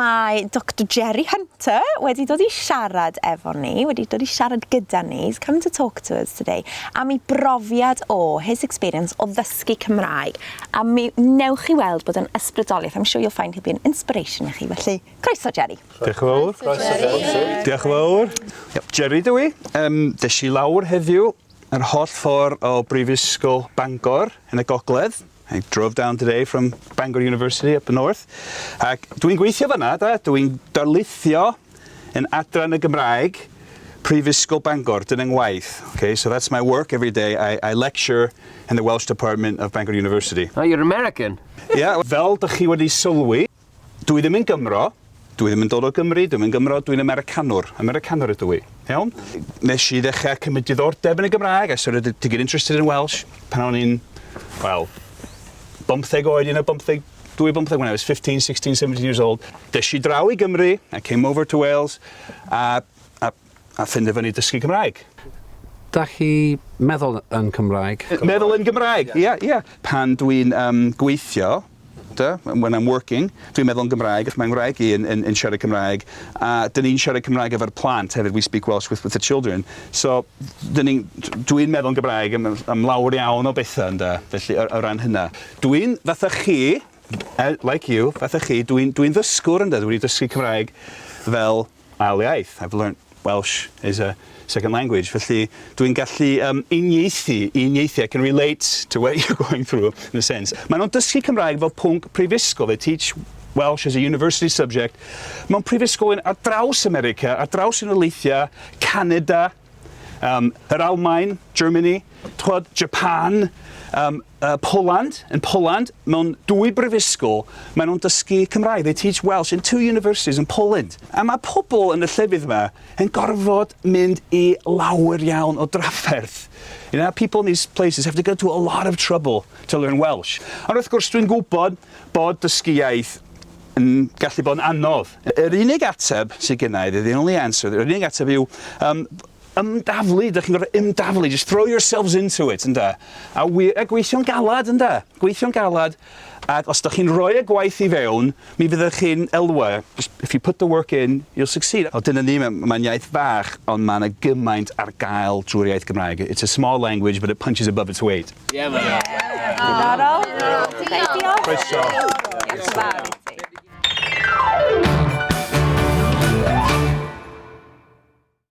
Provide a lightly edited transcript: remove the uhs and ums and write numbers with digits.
mae Dr Jerry Hunter wedi dod I siarad efo ni, wedi dod I siarad gyda ni. He's come to talk to us today am ei brofiad o, his experience o ddysgu Cymraeg. A mi newch chi weld bod yn ysbrydoliaeth. I'm sure you'll find he'll be an inspiration I chi. Felly, croeso Jerry. Diolch yn fawr. Diolch yn fawr. Jerry dwi. Des I lawr heddiw yr holl ffordd o Brifysgol Bangor yn y Gogledd. I drove down today from Bangor University up the north. Ac dwi'n gweithio fyna, dwi'n darlithio yn adran y Gymraeg Prifysgol Bangor, dyna'n ngwaith. Okay, so that's my work every day. I lecture in the Welsh department of Bangor University. Oh, you're American? Yeah, fel dych chi wedi sylwi, dwi ddim yn Gymro, dwi ddim yn dod o Gymru, dwi'n yn Gymro, dwi'n Americanwr ydw i. Iawn? Nes I ddechrau cymryd diddordeb yn y Gymraeg, I started to get interested in Welsh pan o'n i'n, well, 15 oed, when I was 15, 16, 17 years old. Des I draw I Gymru, I came over to Wales, a ffind fyny dysgu Cymraeg. Da chi meddwl yn Cymraeg? Meddwl yn Gymraeg, ie. Pan dwi'n gweithio, when I'm working, dwi'n meddwl yn Gymraeg, ac mae'n Gymraeg I yn siarad Cymraeg, a dyn ni'n siarad Cymraeg efo'r plant hefyd, we speak Welsh with the children. So, dwi'n meddwl yn Gymraeg am lawr iawn o bethau, felly o ran hynna. Dwi'n, fatha chi, like you, fatha chi, dwi'n ddysgwr, dwi wedi dysgu Cymraeg fel ail iaith. I've learnt Welsh as a second language. Felly, dwi'n gallu uniaethu. I can relate to what you're going through, in a sense. Maen nhw'n dysgu Cymraeg fel pwnc prifysgol. They teach Welsh as a university subject. Mewn prifysgol ar draws America, ar draws Unaleithia, Canada, yr Almaen, Germany, Japan, Poland. In Poland, mewn dwy brifysgol, maen nhw'n dysgu Cymraeg. They teach Welsh in 2 universities in Poland. A mae pobl yn y llefydd yma yn gorfod mynd I lawer iawn o drafferth. You know, people in these places have to go to a lot of trouble to learn Welsh. Ond wrth gwrs, dwi'n gwybod bod dysgu iaith yn gallu bod yn anodd. Yr unig ateb sydd gennai, the only answer, yr unig ateb yw ymdaflu, dych chi'n gorfod ymdaflu, just throw yourselves into it, ynda. A gweithio'n galad, ynda. Gweithio'n galad, ac os dych chi'n rhoi y gwaith I fewn, mi fyddwch chi'n elwa. Just, if you put the work in, you'll succeed. O, dyna ni, mae'n iaith fach, ond mae'n gymaint ar gael drwy'r iaith Gymraeg. It's a small language, but it punches above its weight. Yeah, man. Diddorol. Diolch. Croeso.